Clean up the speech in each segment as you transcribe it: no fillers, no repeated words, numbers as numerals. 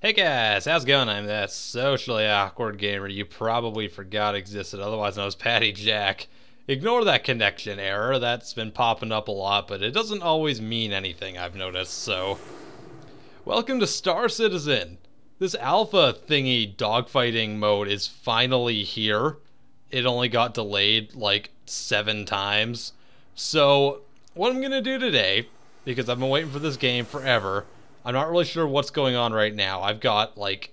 Hey guys, how's it going? I'm that socially awkward gamer you probably forgot existed, otherwise known as Patty Jack. Ignore that connection error, that's been popping up a lot, but it doesn't always mean anything, I've noticed, so... Welcome to Star Citizen! This alpha thingy dogfighting mode is finally here. It only got delayed like 7 times. So, what I'm gonna do today, because I've been waiting for this game forever, I'm not really sure what's going on right now. I've got, like,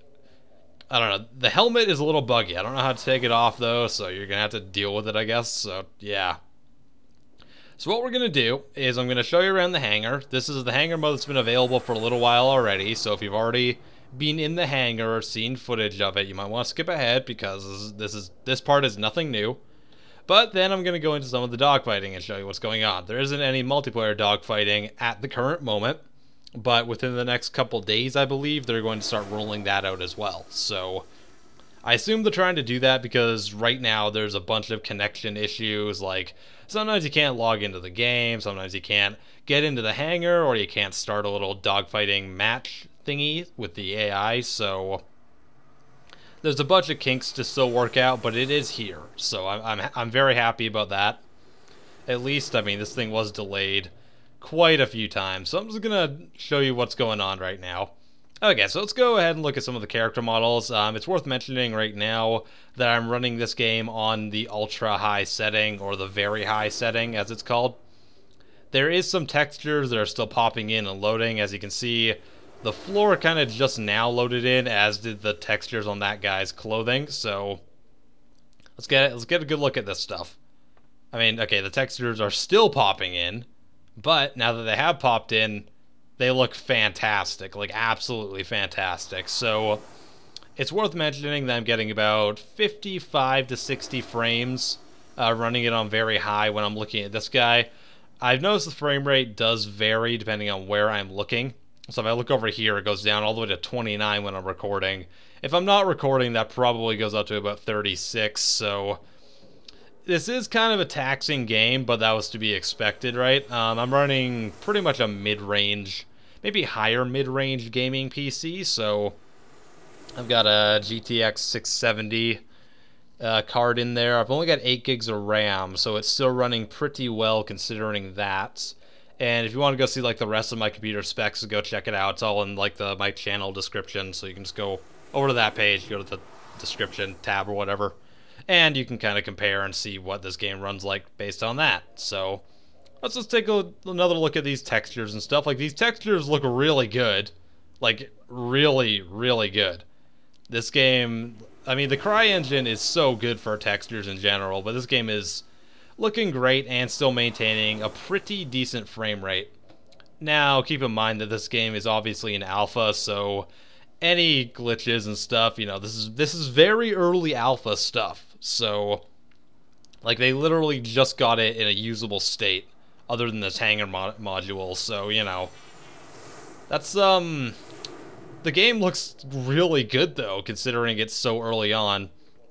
I don't know, the helmet is a little buggy. I don't know how to take it off, though, so you're going to have to deal with it, I guess. So, yeah. So what we're going to do is I'm going to show you around the hangar. This is the hangar mode that's been available for a little while already, so if you've already been in the hangar or seen footage of it, you might want to skip ahead because this part is nothing new. But then I'm going to go into some of the dogfighting and show you what's going on. There isn't any multiplayer dogfighting at the current moment. But within the next couple days, I believe, they're going to start rolling that out as well. So I assume they're trying to do that because right now there's a bunch of connection issues. Like, sometimes you can't log into the game, sometimes you can't get into the hangar, or you can't start a little dogfighting match thingy with the AI. So there's a bunch of kinks to still work out, but it is here. So I'm very happy about that. At least, I mean, this thing was delayed quite a few times, so I'm just gonna show you what's going on right now. Okay, so let's go ahead and look at some of the character models. It's worth mentioning right now that I'm running this game on the ultra high setting, or the very high setting as it's called. There is some textures that are still popping in and loading. As you can see, the floor kind of just now loaded in, as did the textures on that guy's clothing. So let's get a good look at this stuff. I mean, okay, the textures are still popping in, but now that they have popped in, they look fantastic, like absolutely fantastic. So it's worth mentioning that I'm getting about 55 to 60 frames running it on very high when I'm looking at this guy. I've noticed the frame rate does vary depending on where I'm looking. So if I look over here, it goes down all the way to 29 when I'm recording. If I'm not recording, that probably goes up to about 36, so... This is kind of a taxing game, but that was to be expected, right? I'm running pretty much a mid-range, maybe higher mid-range gaming PC, so I've got a GTX 670 card in there. I've only got 8 gigs of RAM, so it's still running pretty well considering that. And if you want to go see like the rest of my computer specs, go check it out. It's all in like my channel description, so you can just go over to that page, go to the description tab or whatever. And you can kind of compare and see what this game runs like based on that. So let's just take another look at these textures and stuff. Like, these textures look really good. Like, really, really good. This game, I mean, the CryEngine is so good for textures in general, but this game is looking great and still maintaining a pretty decent frame rate. Now, keep in mind that this game is obviously an alpha, so any glitches and stuff, you know, this is very early alpha stuff. So, like, they literally just got it in a usable state, other than this hangar module, so, you know. That's, the game looks really good, though, considering it's so early on.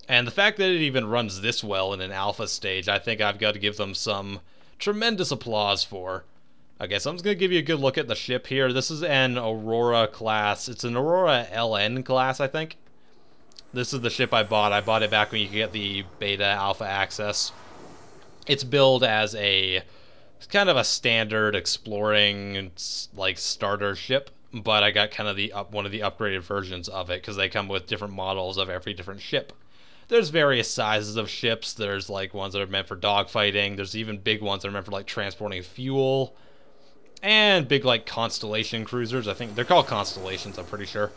And the fact that it even runs this well in an alpha stage, I think I've got to give them some tremendous applause for. Okay, so I'm just going to give you a good look at the ship here. This is an Aurora class. It's an Aurora LN class, I think. This is the ship I bought. I bought it back when you could get the beta alpha access. It's billed as it's kind of a standard exploring, like, starter ship, but I got kind of one of the upgraded versions of it because they come with different models of every different ship. There's various sizes of ships. There's like ones that are meant for dogfighting. There's even big ones that are meant for like transporting fuel. And big, like, Constellation cruisers. I think they're called Constellations, I'm pretty sure.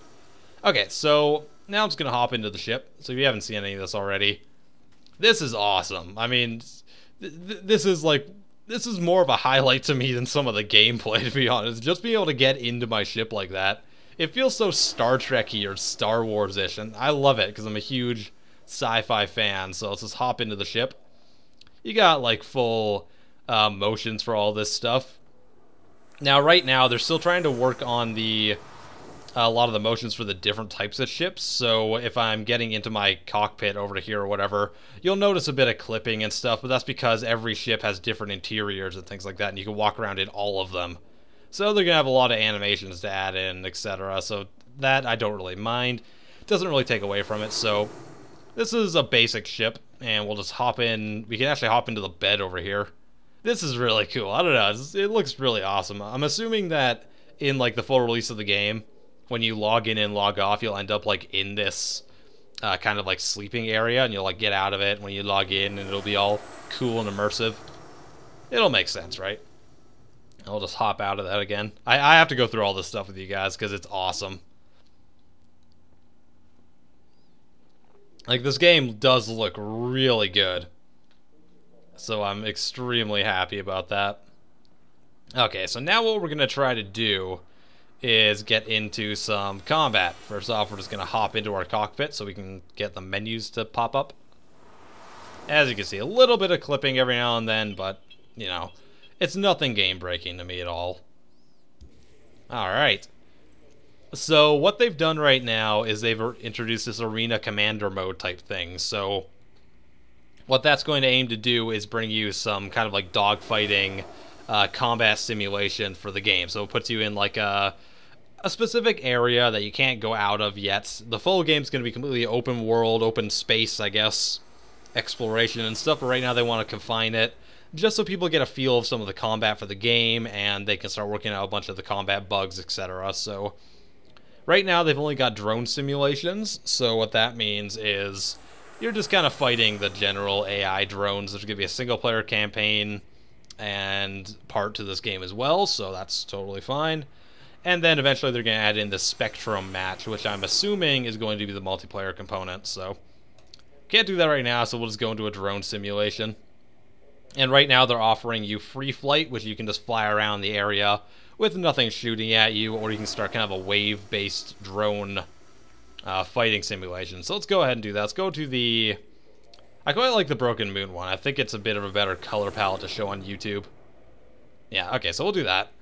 Okay, so now I'm just going to hop into the ship. So if you haven't seen any of this already, this is awesome. I mean, this is more of a highlight to me than some of the gameplay, to be honest. Just being able to get into my ship like that. It feels so Star Trek-y or Star Wars-ish, and I love it because I'm a huge sci-fi fan. So let's just hop into the ship. You got, like, full motions for all this stuff. Now, right now, they're still trying to work on a lot of the motions for the different types of ships, so if I'm getting into my cockpit over to here or whatever, you'll notice a bit of clipping and stuff, but that's because every ship has different interiors and things like that, and you can walk around in all of them. So they're going to have a lot of animations to add in, etc., so that I don't really mind. It doesn't really take away from it, so this is a basic ship, and we'll just hop in. We can actually hop into the bed over here. This is really cool. I don't know, it looks really awesome. I'm assuming that in like the full release of the game, when you log in and log off, you'll end up like in this kind of like sleeping area, and you'll like get out of it when you log in, and it'll be all cool and immersive. It'll make sense, right? I'll just hop out of that again. I have to go through all this stuff with you guys because it's awesome. Like, this game does look really good, so I'm extremely happy about that. Okay, so now what we're going to try to do is get into some combat. First off, we're just going to hop into our cockpit so we can get the menus to pop up. As you can see, a little bit of clipping every now and then, but, you know, it's nothing game-breaking to me at all. Alright. So, what they've done right now is they've introduced this Arena Commander mode type thing. So, what that's going to aim to do is bring you some kind of like dogfighting combat simulation for the game. So, it puts you in like a specific area that you can't go out of yet. The full game's going to be completely open world, open space, I guess, exploration and stuff. But right now they want to confine it just so people get a feel of some of the combat for the game, and they can start working out a bunch of the combat bugs, etc. So, right now they've only got drone simulations, so what that means is you're just kind of fighting the general AI drones. There's going to be a single-player campaign and part to this game as well, so that's totally fine. And then eventually they're going to add in the Spectrum match, which I'm assuming is going to be the multiplayer component, so can't do that right now, so we'll just go into a drone simulation. And right now they're offering you free flight, which you can just fly around the area with nothing shooting at you, or you can start kind of a wave-based drone fighting simulation. So let's go ahead and do that. Let's go to the... I quite like the Broken Moon one. I think it's a bit of a better color palette to show on YouTube. Yeah, okay, so we'll do that.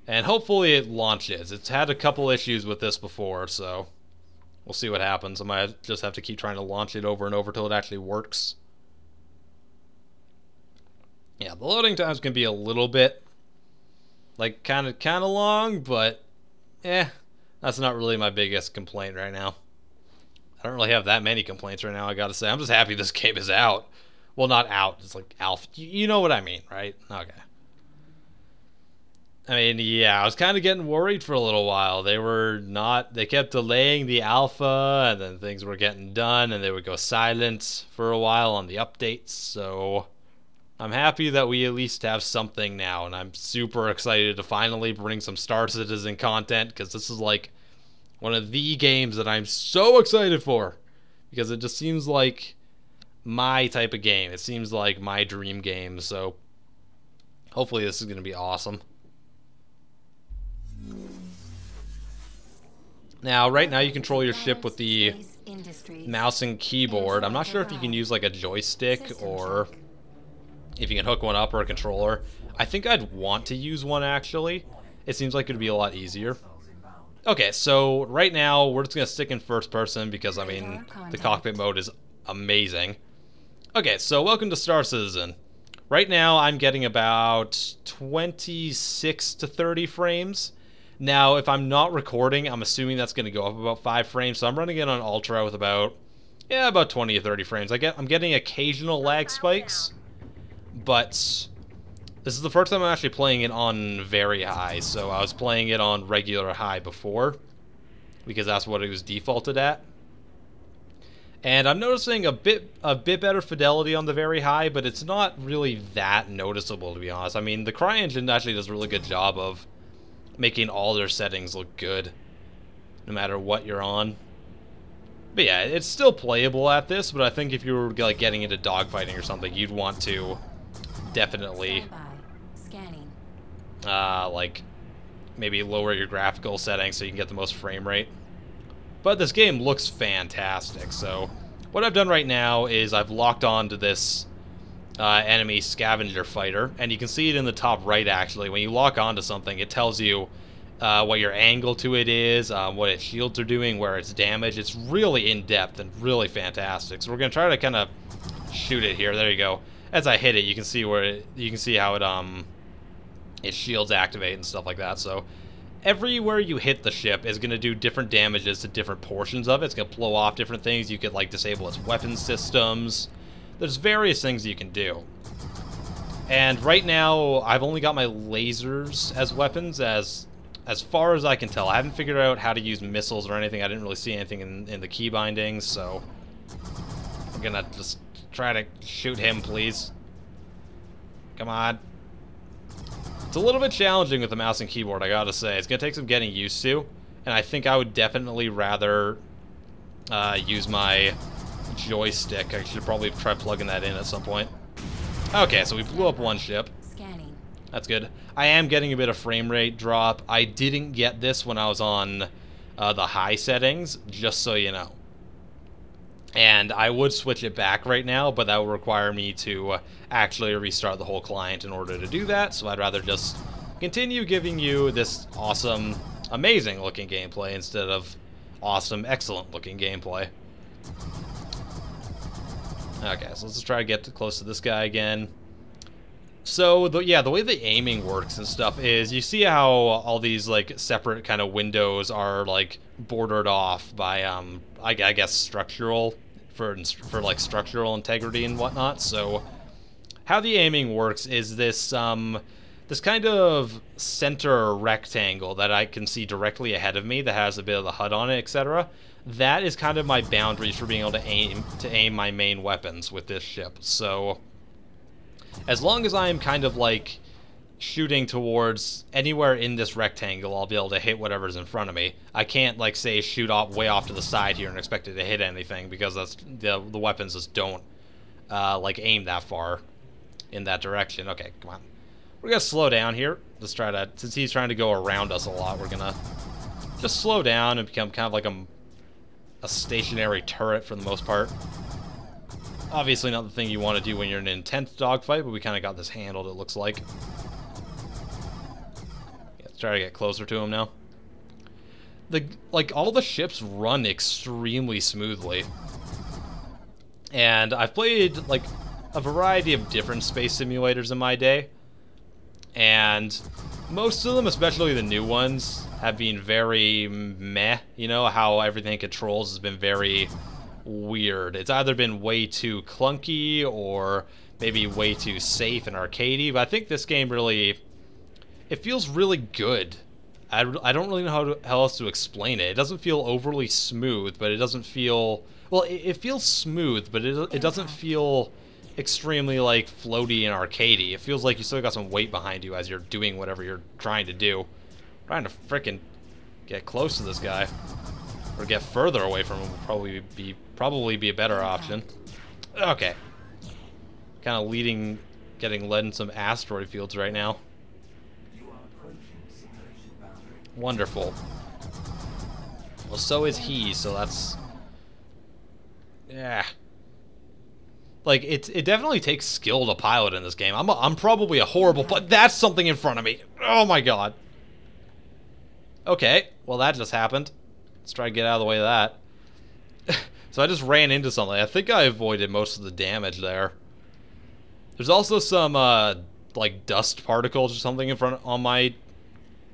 And hopefully it launches. It's had a couple issues with this before, so we'll see what happens. I might just have to keep trying to launch it over and over till it actually works. Yeah, the loading times can be a little bit, like, kind of long, but, that's not really my biggest complaint right now. I don't really have that many complaints right now, I gotta say. I'm just happy this game is out. Well, not out, it's like alpha. You know what I mean, right? Okay. I mean, yeah, I was kind of getting worried for a little while. They kept delaying the alpha, and then things were getting done, and they would go silent for a while on the updates, so I'm happy that we at least have something now, and I'm super excited to finally bring some Star Citizen content, because this is like one of the games that I'm so excited for, because it just seems like my type of game. It seems like my dream game, so hopefully this is going to be awesome. Now, right now you control your ship with the mouse and keyboard. I'm not sure if you can use like a joystick or if you can hook one up or a controller. I think I'd want to use one, actually. It seems like it would be a lot easier. Okay, so right now we're just going to stick in first person because, I mean, the cockpit mode is amazing. Okay, so welcome to Star Citizen. Right now I'm getting about 26 to 30 frames. Now, if I'm not recording, I'm assuming that's going to go up about 5 frames, so I'm running it on Ultra with about 20 to 30 frames. I'm getting occasional lag spikes, but this is the first time I'm actually playing it on very high, so I was playing it on regular high before, because that's what it was defaulted at. And I'm noticing a bit better fidelity on the very high, but it's not really that noticeable, to be honest. I mean, the CryEngine actually does a really good job of making all their settings look good, no matter what you're on. But yeah, it's still playable at this, but I think if you were like getting into dogfighting or something, you'd want to definitely like maybe lower your graphical settings so you can get the most frame rate. But this game looks fantastic, so what I've done right now is I've locked on to this enemy scavenger fighter, and you can see it in the top right. Actually, when you lock onto something, it tells you what your angle to it is, what its shields are doing, where it's damaged. It's really in-depth and really fantastic. So we're gonna try to kind of shoot it here. There you go. As I hit it, you can see how its shields activate and stuff like that. So everywhere you hit the ship is going to do different damages to different portions of it. It's going to blow off different things. You could, like, disable its weapon systems. There's various things you can do. And right now, I've only got my lasers as weapons as far as I can tell. I haven't figured out how to use missiles or anything. I didn't really see anything in the key bindings, so I'm going to just try to shoot him, please. Come on. It's a little bit challenging with the mouse and keyboard, I gotta say. It's gonna take some getting used to, and I think I would definitely rather use my joystick. I should probably try plugging that in at some point. Okay, so we blew up one ship. Scanning. That's good. I am getting a bit of frame rate drop. I didn't get this when I was on the high settings, just so you know. And I would switch it back right now, but that would require me to actually restart the whole client in order to do that, so I'd rather just continue giving you this awesome, amazing looking gameplay instead of awesome, excellent looking gameplay. Okay, so let's just try to get close to this guy again. So, the way the aiming works and stuff is, you see how all these, like, separate kind of windows are, like, bordered off by, I guess, structural, for like, structural integrity and whatnot. So, how the aiming works is this, this kind of center rectangle that I can see directly ahead of me that has a bit of the HUD on it, etc. That is kind of my boundaries for being able to aim my main weapons with this ship. So, as long as I'm kind of, like, shooting towards anywhere in this rectangle, I'll be able to hit whatever's in front of me. I can't, like, say, shoot off way off to the side here and expect it to hit anything, because that's the weapons just don't, like, aim that far in that direction. Okay, come on. We're gonna slow down here. Let's try to, since he's trying to go around us a lot, we're gonna just slow down and become kind of like a stationary turret for the most part. Obviously not the thing you want to do when you're in an intense dogfight, but we kind of got this handled, it looks like. Yeah, let's try to get closer to him now. Like, all the ships run extremely smoothly. And I've played, like, a variety of different space simulators in my day. And most of them, especially the new ones, have been very meh. You know, how everything controls has been very weird. It's either been way too clunky or maybe way too safe and arcadey, but I think this game really, it feels really good. I don't really know how else to explain it. It doesn't feel overly smooth, but it doesn't feel, well, it feels smooth, but it doesn't feel extremely, like, floaty and arcadey. It feels like you still got some weight behind you as you're doing whatever you're trying to do. Trying to frickin' get close to this guy. Or get further away from him would probably be a better option. Okay. Kind of getting led in some asteroid fields right now. Wonderful. Well, so is he, so that's... yeah. Like, it definitely takes skill to pilot in this game. I'm probably a horrible, but that's something in front of me. Oh my god. Okay, well that just happened. Let's try to get out of the way of that. So I just ran into something. I think I avoided most of the damage there. There's also some, like, dust particles or something in front on my,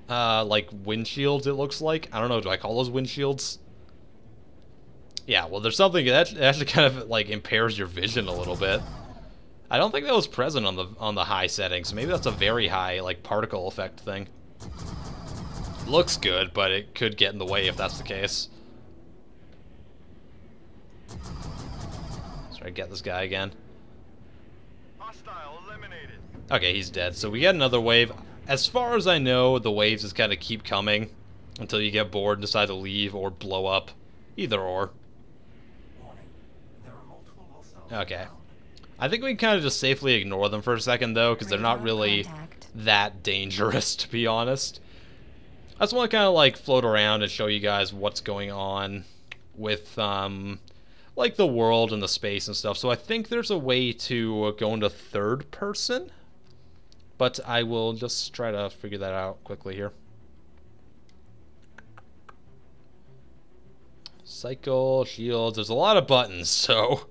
like, windshields, it looks like. I don't know, do I call those windshields? Yeah, well, there's something that actually kind of, like, impairs your vision a little bit. I don't think that was present on the high settings. Maybe that's a very high, like, particle effect thing. Looks good, but it could get in the way if that's the case. Let's try to get this guy again. Hostile eliminated. Okay, he's dead. So we get another wave. As far as I know, the waves just kind of keep coming until you get bored and decide to leave or blow up. Either or. Okay. I think we can kind of just safely ignore them for a second, though, because they're not really that dangerous, to be honest. I just want to kind of, like, float around and show you guys what's going on with, like, the world and the space and stuff. So I think there's a way to go into third person, but I will just try to figure that out quickly here. Cycle, shields, there's a lot of buttons, so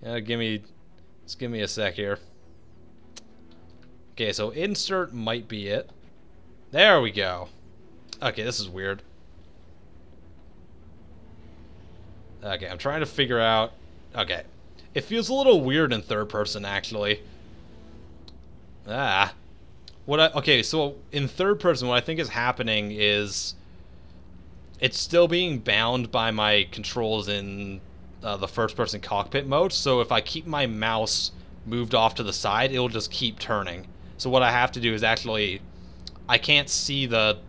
yeah, just give me a sec here. Okay, so insert might be it. There we go. Okay, this is weird. Okay, I'm trying to figure out... Okay. It feels a little weird in third person, actually. Okay, so in third person, what I think is happening is... It's still being bound by my controls in the first person cockpit mode, so if I keep my mouse moved off to the side, it'll just keep turning. So what I have to do is actually... I can't see the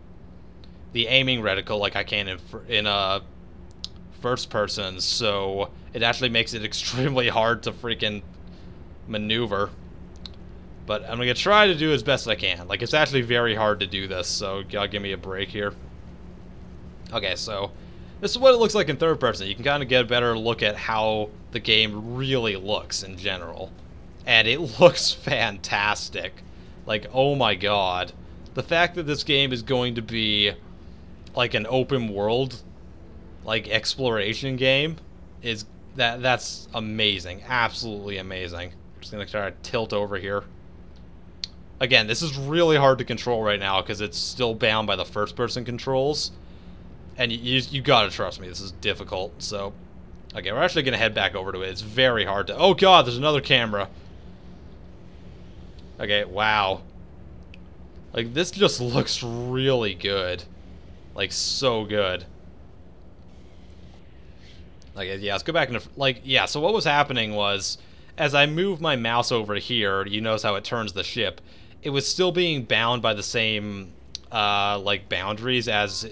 aiming reticle like I can in first person, so it actually makes it extremely hard to freaking maneuver. But I'm gonna try to do as best I can. Like, it's actually very hard to do this, so gotta give me a break here. Okay, so this is what it looks like in third person. You can kind of get a better look at how the game really looks in general. And it looks fantastic. Like, oh my god. The fact that this game is going to be like an open world, like, exploration game is that's amazing. Absolutely amazing. I'm just gonna try to tilt over here. Again, this is really hard to control right now because it's still bound by the first person controls. And you gotta trust me, this is difficult. So, okay, we're actually gonna head back over to it. It's very hard to... Oh god, there's another camera. Okay, wow. Like, this just looks really good. Like, so good. Like, yeah, let's go back into... Like, yeah, so what was happening was, as I move my mouse over here, you notice how it turns the ship. It was still being bound by the same, like, boundaries as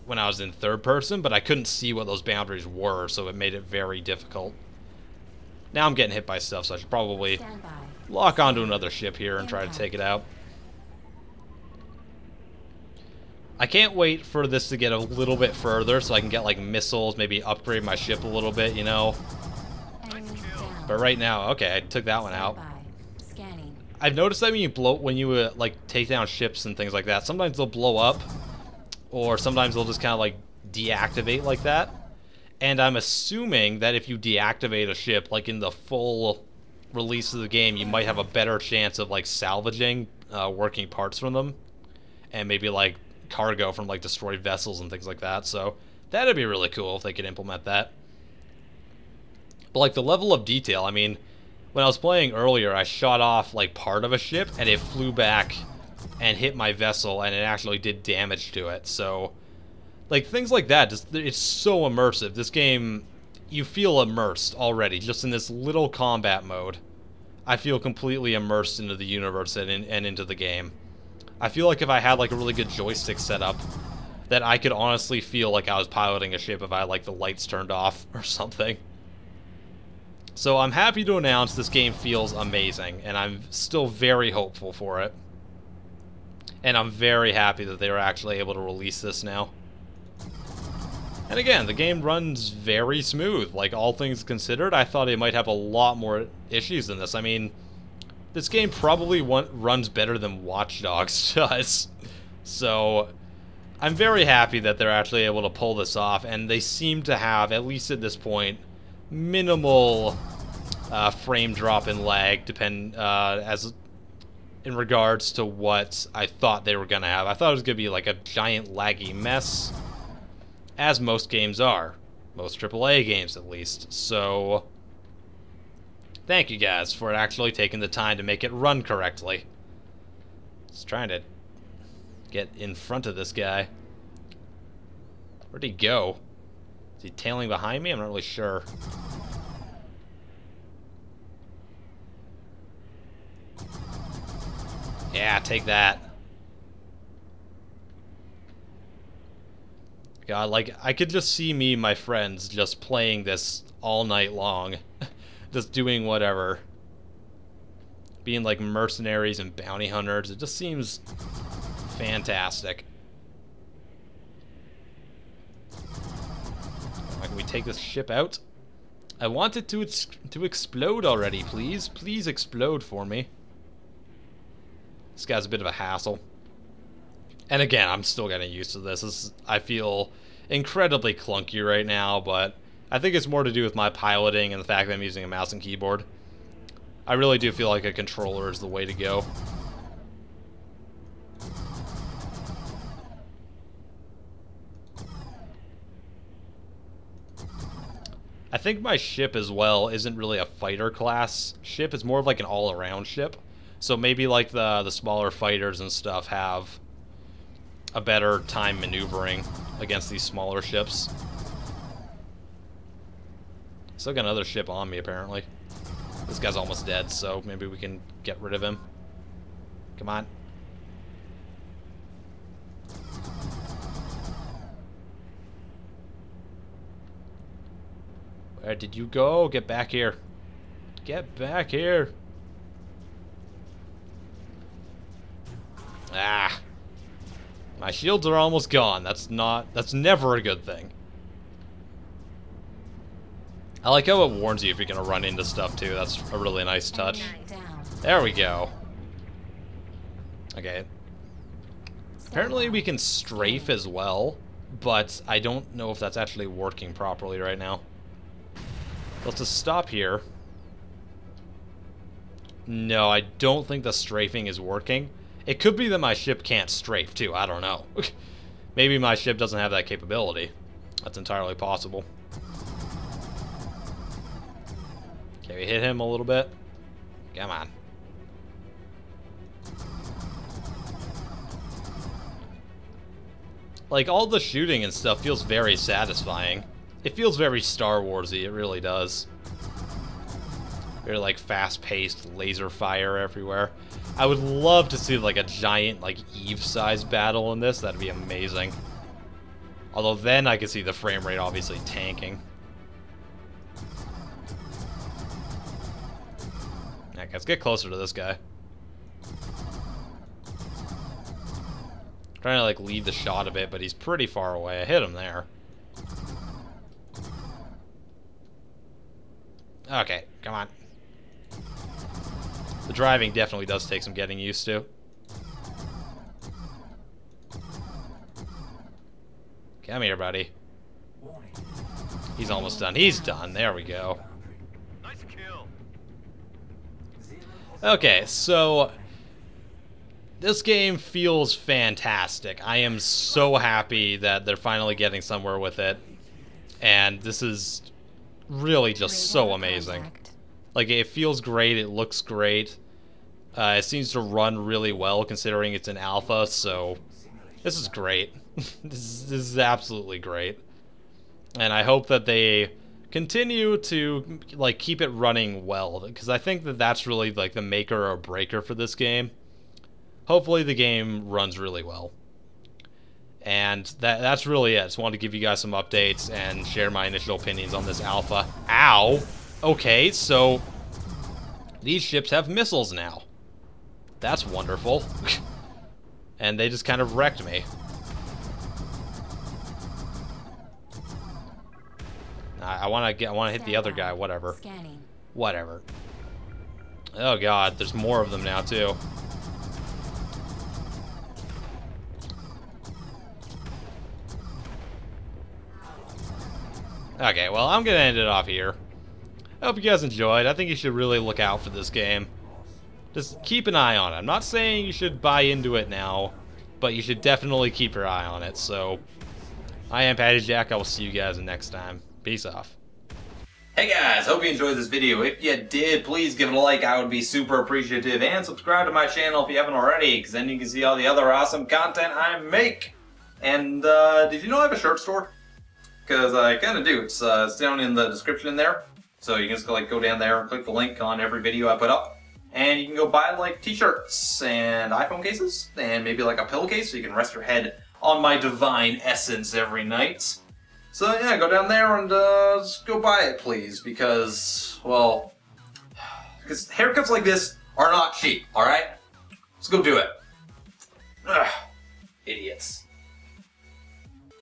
when I was in third person, but I couldn't see what those boundaries were, so it made it very difficult. Now I'm getting hit by stuff, so I should probably lock onto another ship here and try to take it out. I can't wait for this to get a little bit further so I can get, like, missiles, maybe upgrade my ship a little bit, you know? But right now, okay, I took that one out. I've noticed that when you like, take down ships and things like that, sometimes they'll blow up, or sometimes they'll just kind of, like, deactivate like that. And I'm assuming that if you deactivate a ship, like, in the full release of the game, you might have a better chance of, like, salvaging working parts from them, and maybe, like, cargo from, like, destroyed vessels and things like that. So that'd be really cool if they could implement that. But, like, the level of detail, I mean, when I was playing earlier, I shot off, like, part of a ship, and it flew back and hit my vessel, and it actually did damage to it. So, like, things like that, just, it's so immersive. This game, you feel immersed already, just in this little combat mode. I feel completely immersed into the universe and into the game. I feel like if I had, like, a really good joystick setup, that I could honestly feel like I was piloting a ship if I had, like, the lights turned off or something. So I'm happy to announce this game feels amazing, and I'm still very hopeful for it. And I'm very happy that they were actually able to release this now. And again, the game runs very smooth. Like, all things considered, I thought it might have a lot more issues than this. I mean, this game probably runs better than Watch Dogs does. So, I'm very happy that they're actually able to pull this off, and they seem to have, at least at this point, minimal frame drop and lag as in regards to what I thought they were gonna have. I thought it was gonna be like a giant laggy mess, as most games are, most AAA games at least. So thank you guys for actually taking the time to make it run correctly. Just trying to get in front of this guy. Where'd he go? Is he tailing behind me? I'm not really sure. Yeah, take that. God, like, I could just see me and my friends just playing this all night long. Just doing whatever. Being like mercenaries and bounty hunters. It just seems fantastic. Can we take this ship out? I want it to explode already, please. Please explode for me. This guy's a bit of a hassle. And again, I'm still getting used to this. I feel incredibly clunky right now, but I think it's more to do with my piloting and the fact that I'm using a mouse and keyboard. I really do feel like a controller is the way to go. think my ship as well isn't really a fighter class ship. It's more of like an all-around ship. So maybe like the smaller fighters and stuff have a better time maneuvering against these smaller ships. Still got another ship on me, apparently. This guy's almost dead, so maybe we can get rid of him. Come on. Where did you go? Get back here. Get back here. Ah. My shields are almost gone. That's never a good thing. I like how it warns you if you're gonna run into stuff too. That's a really nice touch. There we go. Okay. Apparently we can strafe as well, but I don't know if that's actually working properly right now. Let's just stop here. No, I don't think the strafing is working. It could be that my ship can't strafe too. I don't know. Maybe my ship doesn't have that capability. That's entirely possible. Okay, we hit him a little bit. Come on. Like, all the shooting and stuff feels very satisfying. It feels very Star Wars-y, it really does. Very, like, fast-paced laser fire everywhere. I would love to see, like, a giant, like, Eve-sized battle in this. That'd be amazing. Although then I could see the frame rate obviously tanking. Okay, let's get closer to this guy. Trying to, like, lead the shot a bit, but he's pretty far away. I hit him there. Okay, come on. The driving definitely does take some getting used to. Come here, buddy. He's almost done. He's done. There we go. Nice kill. Okay, so this game feels fantastic. I am so happy that they're finally getting somewhere with it. And this is really just so amazing. Like, it feels great, it looks great. It seems to run really well considering it's an alpha, so this is great. This is absolutely great. And I hope that they continue to, like, keep it running well, because I think that that's really, like, the maker or breaker for this game. Hopefully the game runs really well. And that's really it. Just wanted to give you guys some updates and share my initial opinions on this alpha. Ow! Okay, so these ships have missiles now. That's wonderful. And they just kind of wrecked me. I want to hit the other guy. Whatever. Whatever. Oh god, there's more of them now too. Okay, well, I'm gonna end it off here. I hope you guys enjoyed. I think you should really look out for this game. Just keep an eye on it. I'm not saying you should buy into it now, but you should definitely keep your eye on it. So, I am Patty Jack. I will see you guys next time. Peace off. Hey guys, hope you enjoyed this video. If you did, please give it a like. I would be super appreciative. And subscribe to my channel if you haven't already, because then you can see all the other awesome content I make. And, did you know I have a shirt store? Because I kind of do. It's down in the description there. So you can just go down there and click the link on every video I put up. And you can go buy like t-shirts and iPhone cases and maybe like a pillowcase so you can rest your head on my divine essence every night. So yeah, go down there and just go buy it please, because, well, because haircuts like this are not cheap, alright? Let's go do it. Ugh, idiots.